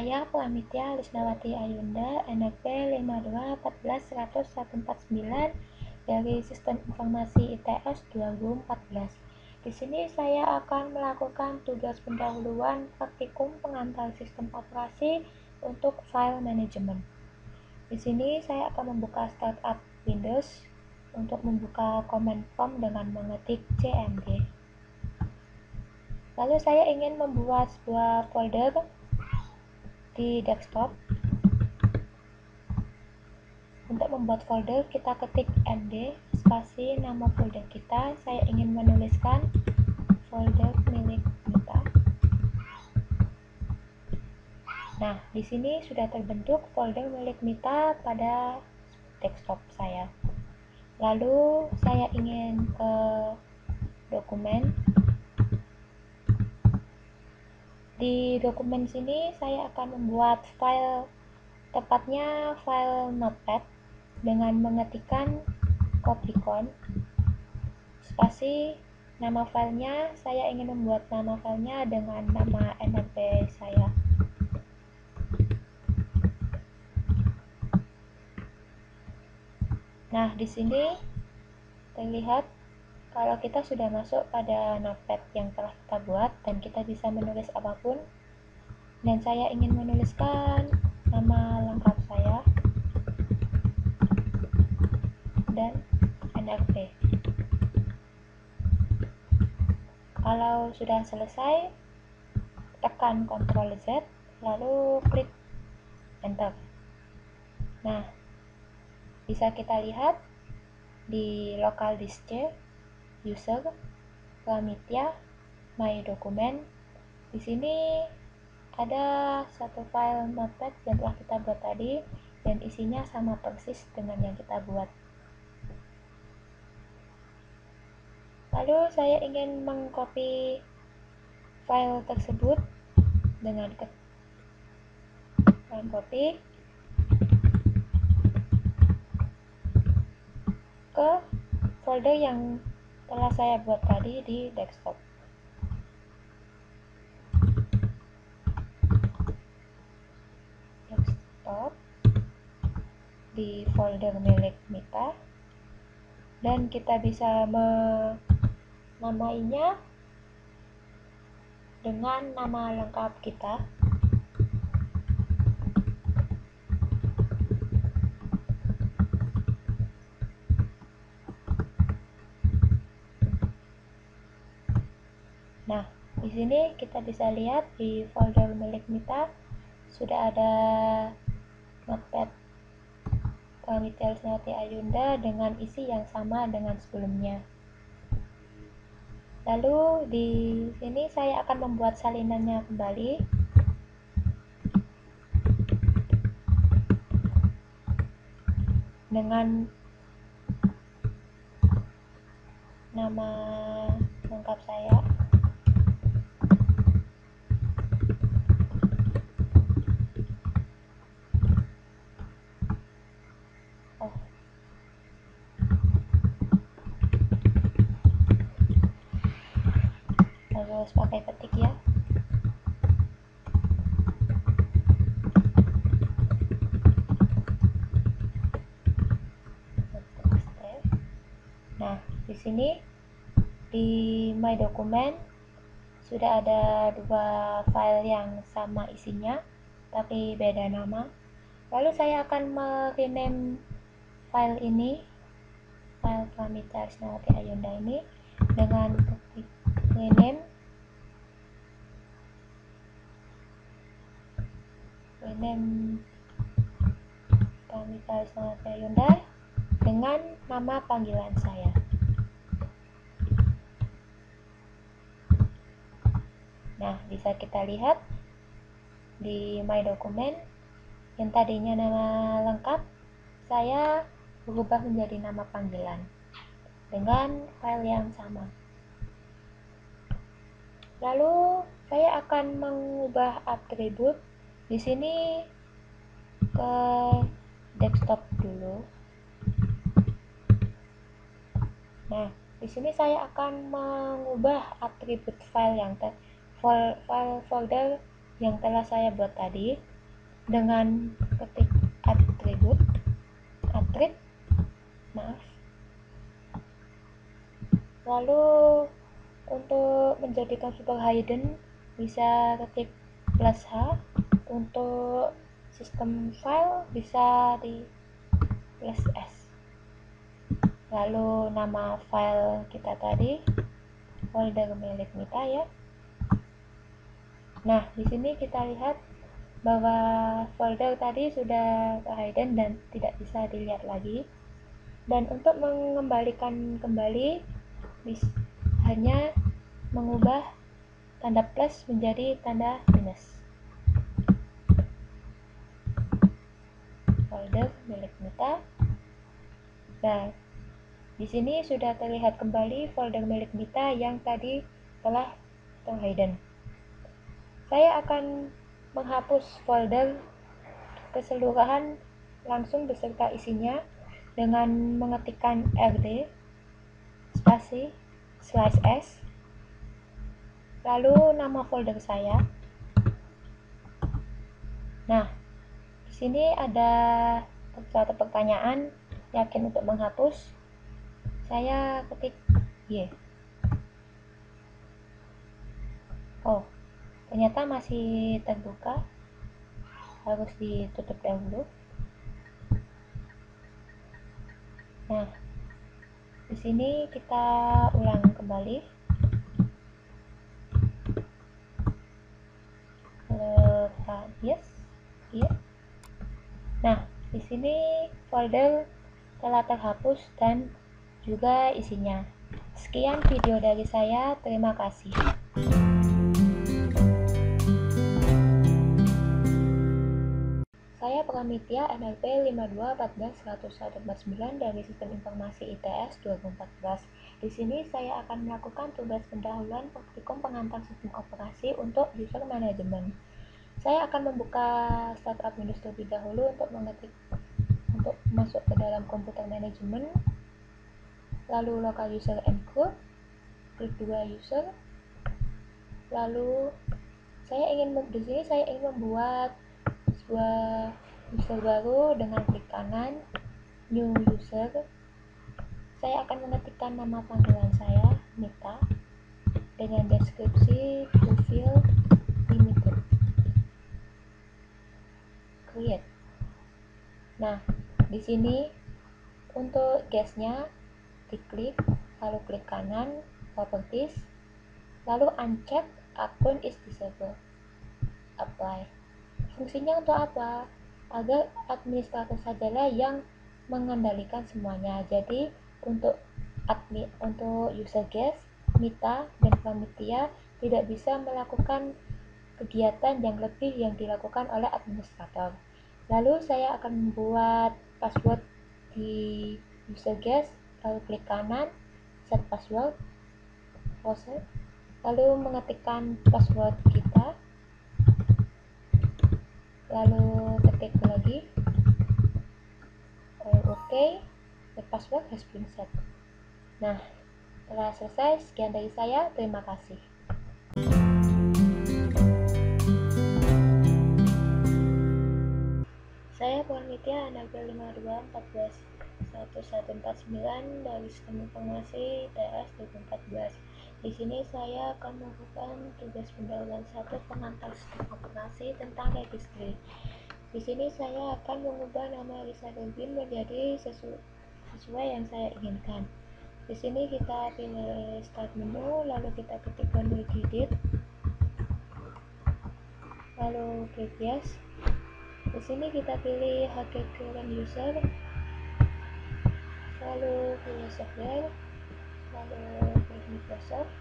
saya Pramitya Lisnawati Ayunda, NRP 52141149 dari Sistem Informasi ITS 2014. Di sini saya akan melakukan tugas pendahuluan praktikum pengantar sistem operasi untuk file management. Di sini saya akan membuka startup Windows untuk membuka command prompt dengan mengetik cmd. Lalu saya ingin membuat sebuah folder di desktop. Untuk membuat folder, kita ketik md spasi nama folder kita. Saya ingin menuliskan folder milik Mita. Nah, di sini sudah terbentuk folder milik Mita pada desktop saya. Lalu saya ingin ke dokumen. Di dokumen sini saya akan membuat file, tepatnya file notepad, dengan mengetikkan copycon spasi nama filenya. Saya ingin membuat nama filenya dengan nama NRP saya. Nah, di sini terlihat kalau kita sudah masuk pada notepad yang telah kita buat dan kita bisa menulis apapun. Dan saya ingin menuliskan nama lengkap saya dan NRP. Kalau sudah selesai, tekan Ctrl Z lalu klik Enter. Nah, bisa kita lihat di local disk C, user, Pramitya, my document. Di sini ada satu file notepad yang telah kita buat tadi dan isinya sama persis dengan yang kita buat. Lalu saya ingin mengcopy file tersebut dengan copy ke folder yang telah saya buat tadi di desktop. Di folder milik Mita, dan kita bisa menamainya dengan nama lengkap kita. Nah, di sini kita bisa lihat di folder milik Mita sudah ada notepad Pramitya Lisnawati Ayunda dengan isi yang sama dengan sebelumnya. Lalu di sini saya akan membuat salinannya kembali. Dengan nama lengkap saya. Harus pakai petik ya. Nah, di sini di my document sudah ada dua file yang sama isinya tapi beda nama. Lalu saya akan rename file ini, file Pramitya Lisnawati Ayunda ini, dengan ketik rename Pramitya Lisnawati Ayunda dengan nama panggilan saya. Nah, bisa kita lihat di my document yang tadinya nama lengkap saya berubah menjadi nama panggilan dengan file yang sama. Lalu saya akan mengubah atribut. Di sini ke desktop dulu. Nah, di sini saya akan mengubah atribut file yang folder yang telah saya buat tadi. dengan ketik attribute, lalu untuk menjadikan super hidden bisa ketik +H, untuk sistem file bisa di +S. Lalu nama file kita tadi folder milik Mita ya. Nah, di sini kita lihat bahwa folder tadi sudah hidden dan tidak bisa dilihat lagi. Dan untuk mengembalikan kembali hanya mengubah tanda plus menjadi tanda minus. Folder milik Mita. Nah, di sini sudah terlihat kembali folder milik Mita yang tadi telah terhidden. Saya akan menghapus folder keseluruhan langsung beserta isinya dengan mengetikkan rd spasi /s lalu nama folder saya. Nah, di sini ada satu pertanyaan, yakin untuk menghapus? Saya ketik Y. Oh, ternyata masih terbuka, harus ditutup dahulu. Nah, di sini kita ulang kembali. Yes, iya. Nah, di sini folder telah terhapus dan juga isinya. Sekian video dari saya, terima kasih. Saya Pramitya, NLP 52141149 dari Sistem Informasi ITS 2014. Di sini saya akan melakukan tugas pendahuluan praktikum pengantar sistem operasi untuk user management. Saya akan membuka startup Windows terlebih dahulu untuk masuk ke dalam komputer manajemen, lalu local user and group, klik 2 user, lalu di sini saya ingin membuat sebuah user baru dengan klik kanan new user. Saya akan mengetikkan nama panggilan saya Mita dengan deskripsi to fill limited. Create. Nah, di sini untuk guestnya diklik, lalu klik kanan properties, lalu uncheck akun is disabled. Apply. Fungsinya untuk apa? Agar administrator sajalah yang mengendalikan semuanya. Jadi untuk user guest, Mita dan Pramitya tidak bisa melakukan kegiatan yang lebih yang dilakukan oleh administrator. Lalu saya akan membuat password di user guest, lalu klik kanan set password, proses, lalu mengetikkan password kita, lalu ketik lagi OK, the password has been set. Nah, telah selesai. Sekian dari saya, terima kasih. Saya Pramitya, NLP 52141149 dari Sistem Informasi ITS 2014. Di sini saya akan melakukan tugas pendahuluan 1 pengantar sistem operasi tentang registry. Di sini saya akan mengubah nama recycle bin menjadi sesuai yang saya inginkan. Di sini kita pilih start menu, lalu kita ketikkan edit, lalu klik yes. Di sini kita pilih HK current user, lalu pilih software, lalu klik Microsoft,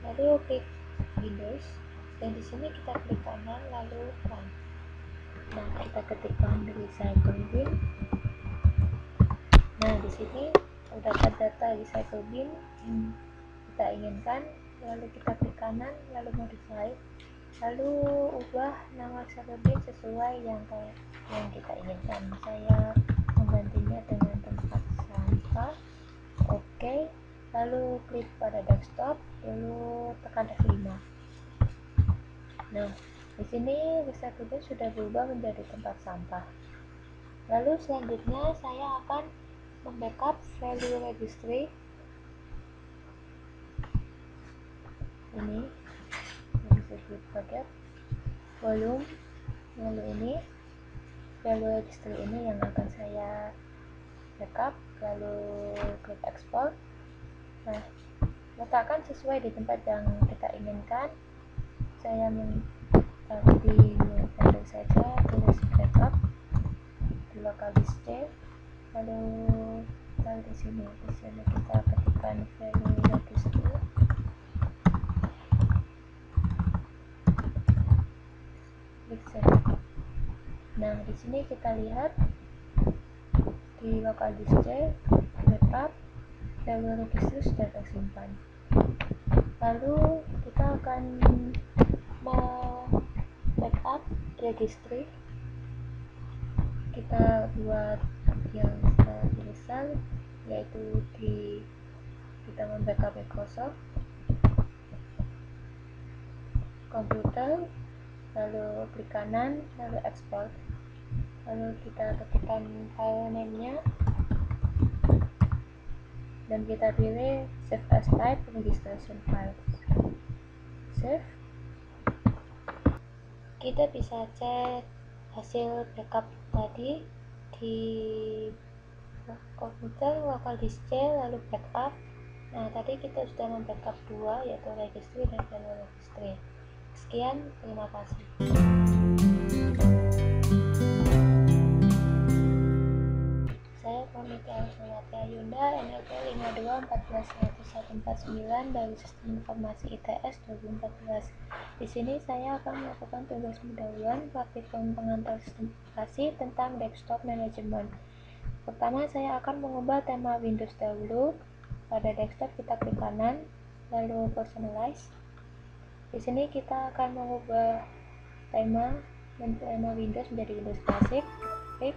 lalu klik Windows, dan di sini kita klik kanan lalu run. Nah, kita ketikkan recycle bin. Nah, di sini terdapat data recycle bin yang kita inginkan, lalu kita klik kanan lalu modify, lalu ubah nama recycle bin sesuai yang kita inginkan. Saya menggantinya dengan tempat sampah. Oke, lalu klik pada desktop, lalu tekan F5. Nah, Di sini reset Windows sudah berubah menjadi tempat sampah. Lalu selanjutnya saya akan membackup value registry ini, registry project, volume, lalu ini value registry ini yang akan saya backup, lalu klik export. Nah, letakkan sesuai di tempat yang kita inginkan. Saya taruh di new folder saja, tulis backup di local disk C, lalu taruh di sini kita ketikkan value registry. Klik save. Nah, di sini kita lihat di local disk C backup value registry sudah tersimpan. Lalu kita akan backup registry, kita buat yang besar, yaitu kita membackup Microsoft komputer, lalu klik kanan, lalu export, lalu kita ketikkan file name nya dan kita pilih save as type registration files. Save. Kita bisa cek hasil backup tadi di komputer, local disk C, lalu backup. Nah, tadi kita sudah membackup dua, yaitu registry dan value registry. Sekian, terima kasih. Saya Komite Sumatera Yunda, NLP 52141149 dari Sistem Informasi ITS 2014. Di sini saya akan melakukan tugas pendahuluan praktikum pengantar sistem informasi tentang desktop management. Pertama, saya akan mengubah tema Windows dahulu. Pada desktop kita klik kanan, lalu personalize. Di sini kita akan mengubah tema Windows menjadi Windows Classic. Klik.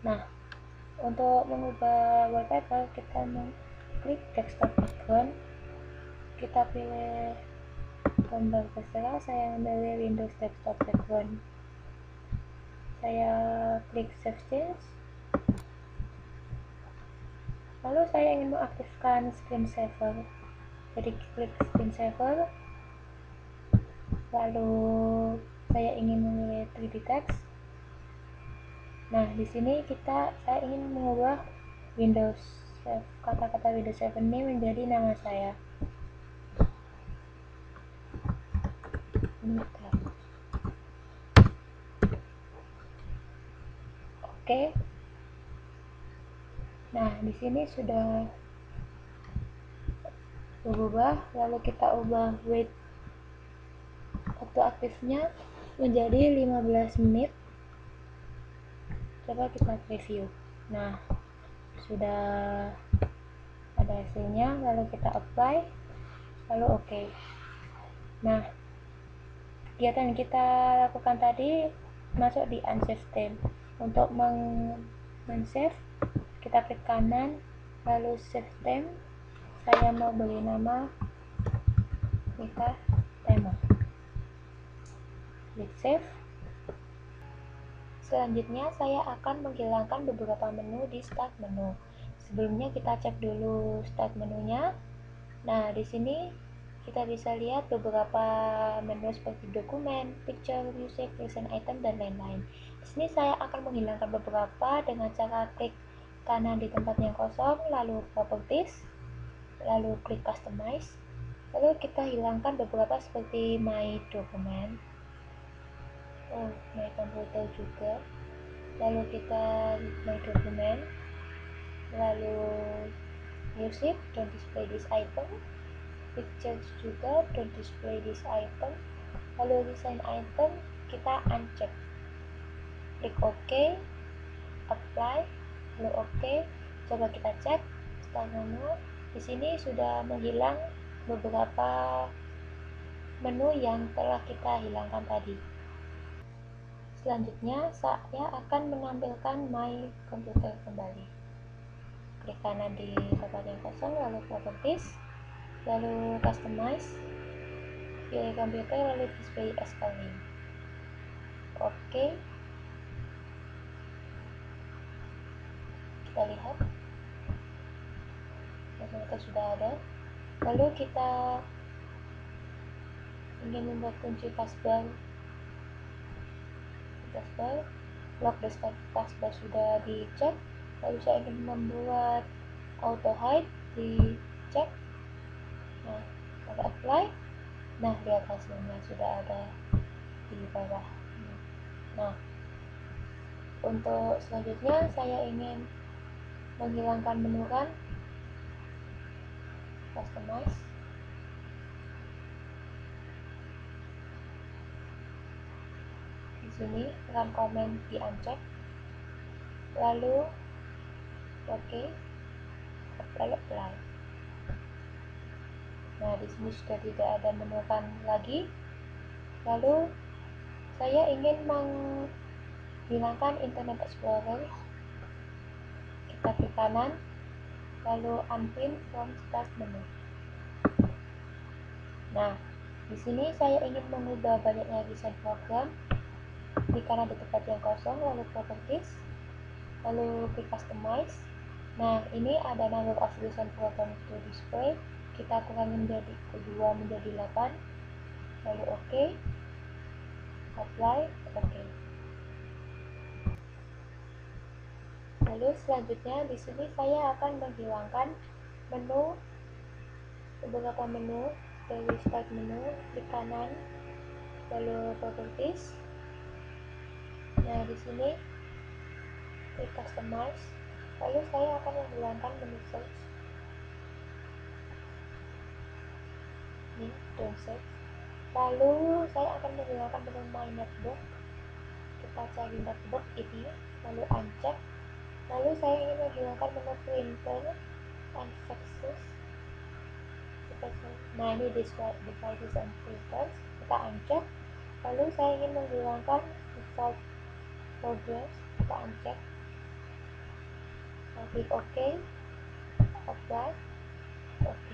Nah, untuk mengubah wallpaper kita klik desktop background. Kita pilih gambar terserah, saya memilih Windows desktop background. Saya klik save change. Lalu saya ingin mengaktifkan screensaver, jadi klik screensaver. Lalu saya ingin memilih 3D text. Nah, di sini saya ingin mengubah kata-kata Windows 7 ini menjadi nama saya. Oke. Nah, di sini sudah berubah. Lalu kita ubah waktu aktifnya menjadi 15 menit. Coba kita preview. Nah, sudah ada hasilnya. Lalu kita apply, lalu oke. Nah, kegiatan yang kita lakukan tadi masuk di unsave theme. Untuk men-save, kita klik kanan, lalu save theme. Saya mau beri nama kita tema. Klik save. Selanjutnya saya akan menghilangkan beberapa menu di start menu. Sebelumnya kita cek dulu start menunya. Nah, di sini kita bisa lihat beberapa menu seperti dokumen, picture, music, recent item, dan lain-lain. Di sini saya akan menghilangkan beberapa dengan cara klik kanan di tempat yang kosong, lalu properties, lalu klik customize. Lalu kita hilangkan beberapa seperti my document, my computer juga. Lalu kita my document, lalu music, don't display this item, pictures juga don't display this item, lalu design item kita uncheck. Klik OK, apply, lalu OK. Coba kita cek start menu. Di sini sudah menghilang beberapa menu yang telah kita hilangkan tadi. Selanjutnya saya akan menampilkan my computer kembali. Klik kanan di tempat yang kosong, lalu properties, lalu customize, pilih komputer, lalu display as a link. Oke, kita lihat ternyata sudah ada. Lalu kita ingin membuat kunci taskbar, lock the taskbar sudah dicek. Lalu saya ingin membuat auto hide, dicek. Nah, pada apply. Nah, lihat hasilnya sudah ada di bawah. Nah, untuk selanjutnya saya ingin menghilangkan menu run, customize. Di sini run command di uncheck, lalu oke, apply. Nah, di sini sudah tidak ada menu run lagi. Lalu saya ingin menghilangkan Internet Explorer. Kita klik kanan, lalu unpin from start menu. Nah, di sini saya ingin mengubah baliknya desain program. Klik kanan di tempat yang kosong, lalu properties, lalu klik customize. Nah, ini ada number of design program to display. Kita kurangi menjadi 2 menjadi 8. Lalu oke, apply, oke. Lalu selanjutnya di sini saya akan menghilangkan menu, beberapa menu dari start menu, klik kanan, lalu properties. Nah, di sini klik customize, lalu saya akan menghilangkan menu search. Ini don't search. Lalu saya akan menghilangkan menu my network. Kita cari network ini, lalu uncheck. Lalu saya ingin menghilangkan menu printer and faxes. Nah, ini devices and printers, kita uncheck. Lalu saya ingin menghilangkan default folders, kita uncheck. Klik OK, apply, OK.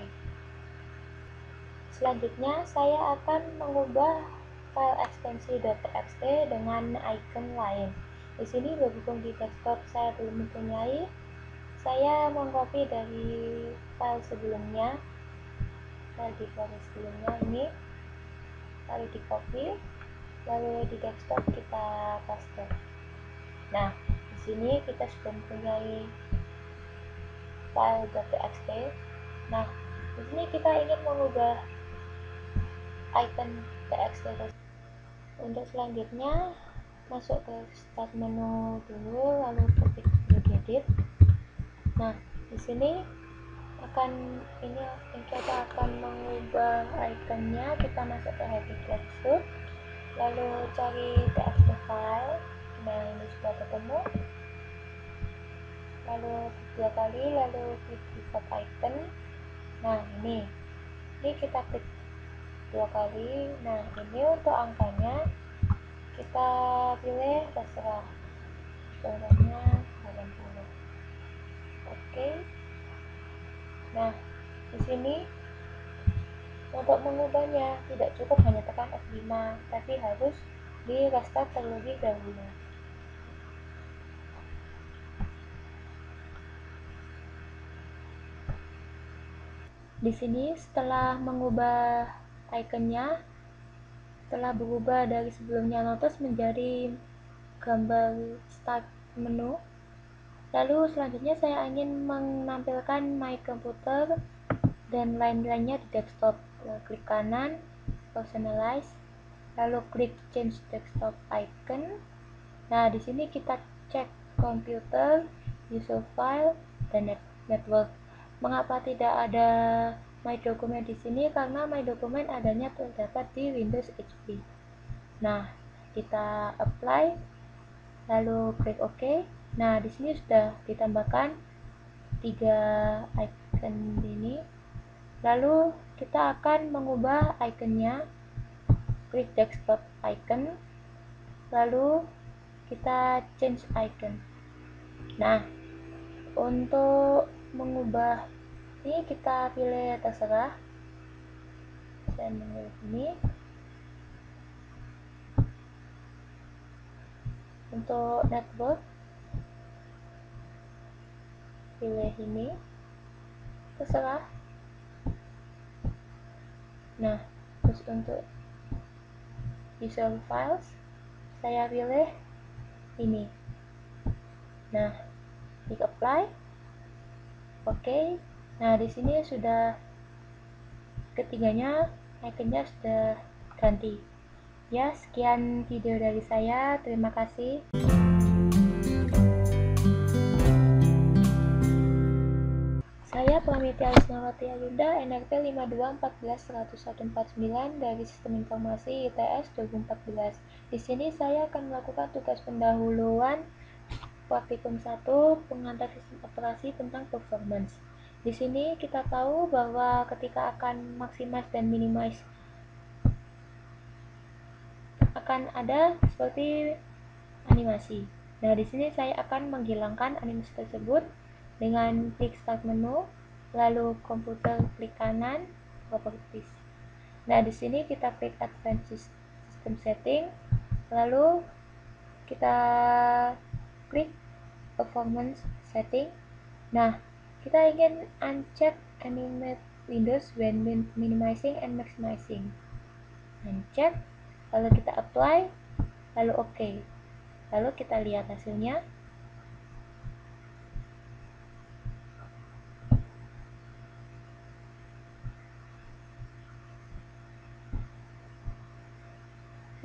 Selanjutnya saya akan mengubah file ekstensi .txt dengan icon lain. Di sini berhubung di desktop saya belum mempunyai, saya mengcopy dari file sebelumnya, ini, lalu di copy, lalu di desktop kita paste. Nah, di sini kita sudah mempunyai file .txt. Nah, di sini kita ingin mengubah icon txt. Untuk selanjutnya masuk ke start menu dulu, lalu ketik edit. Nah, di sini kita akan mengubah ikonnya. Kita masuk ke heavy texture, lalu cari txt file. Nah, ini sudah ketemu. Lalu klik 2 kali, lalu klik default icon. Nah, ini kita klik 2 kali. Nah, ini untuk angkanya kita pilih terserah, contohnya 80. Oke. Nah, di sini untuk mengubahnya tidak cukup hanya tekan F5, tapi harus di restart terlebih dahulu. Di sini setelah mengubah ikonnya, setelah berubah dari sebelumnya Lotus menjadi gambar start menu, lalu selanjutnya saya ingin menampilkan my computer dan lain-lainnya di desktop. Klik kanan, personalize, lalu klik change desktop icon. Nah, di sini kita cek komputer, user file, dan network. Mengapa tidak ada my document di sini? Karena my document adanya terdapat di Windows HP. Nah, kita apply, lalu klik OK. Nah, di sini sudah ditambahkan 3 icon ini. Lalu kita akan mengubah ikonnya, klik desktop icon, lalu kita change icon. Nah, untuk mengubah ini kita pilih terserah, saya memilih ini. Untuk network pilih ini, terserah. Nah, terus untuk visual files saya pilih ini. Nah, klik apply. Oke. Nah, di sini sudah ketiganya ikonnya sudah ganti. Ya, sekian video dari saya. Terima kasih. Saya Pramiti Alisnawati Ayunda, NRT 5214149 dari Sistem Informasi ITS 2014. Di sini saya akan melakukan tugas pendahuluan praktikum 1 pengantar sistem operasi tentang performance. Di sini kita tahu bahwa ketika akan maximize dan minimize akan ada seperti animasi. Nah, di sini saya akan menghilangkan animasi tersebut dengan klik start menu, lalu komputer klik kanan, properties. Nah, di sini kita klik advanced system setting, lalu kita klik performance setting. Nah, kita ingin uncheck animate windows when minimizing and maximizing. Uncheck, lalu kita apply, lalu OK. Lalu kita lihat hasilnya.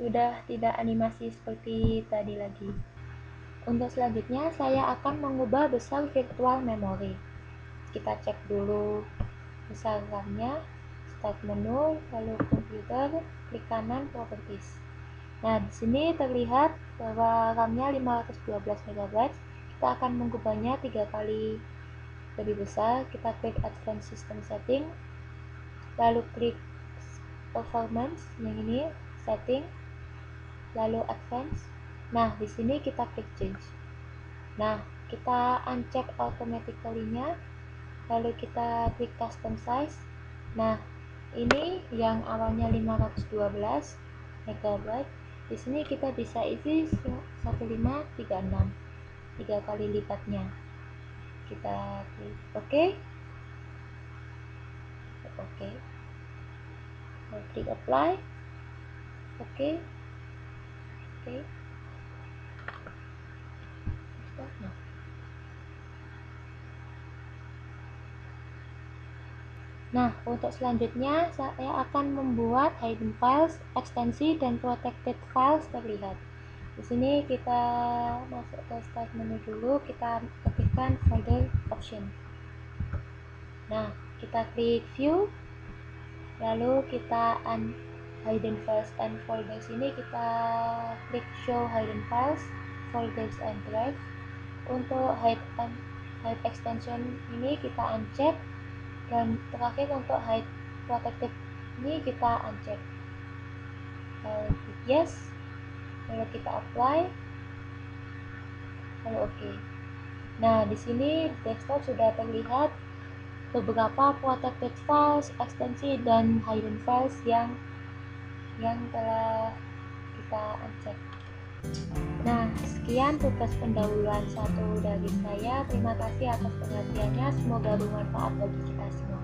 Sudah tidak animasi seperti tadi lagi. Untuk selanjutnya saya akan mengubah besar virtual memory. Kita cek dulu besar RAM-nya, start menu, lalu komputer, klik kanan properties. Nah, di sini terlihat bahwa RAM-nya 512 MB. Kita akan mengubahnya 3 kali lebih besar. Kita klik advanced system setting, lalu klik performance yang ini, setting, lalu advance. Nah, di sini kita klik change. Nah, kita uncheck automatically-nya, lalu kita klik custom size. Nah, ini yang awalnya 512 MB, di sini kita bisa isi 1536, 3 kali lipatnya. Kita klik OK. Oke. Klik apply. Oke. Oke. Nah, untuk selanjutnya saya akan membuat hidden files, ekstensi, dan protected files terlihat. Di sini kita masuk ke start menu dulu, kita ketikkan folder option. Nah, kita klik view, lalu kita hidden files and folders ini kita klik show hidden files, folders and drive. Untuk hide extension ini kita uncheck, dan terakhir untuk hide protected ini kita uncheck. Klik yes, lalu kita apply, lalu OK. Nah, di sini desktop sudah terlihat beberapa protected files, ekstensi, dan hidden files yang telah kita uncheck. Nah, sekian tugas pendahuluan 1 dari saya. Terima kasih atas perhatiannya. Semoga bermanfaat bagi kita semua.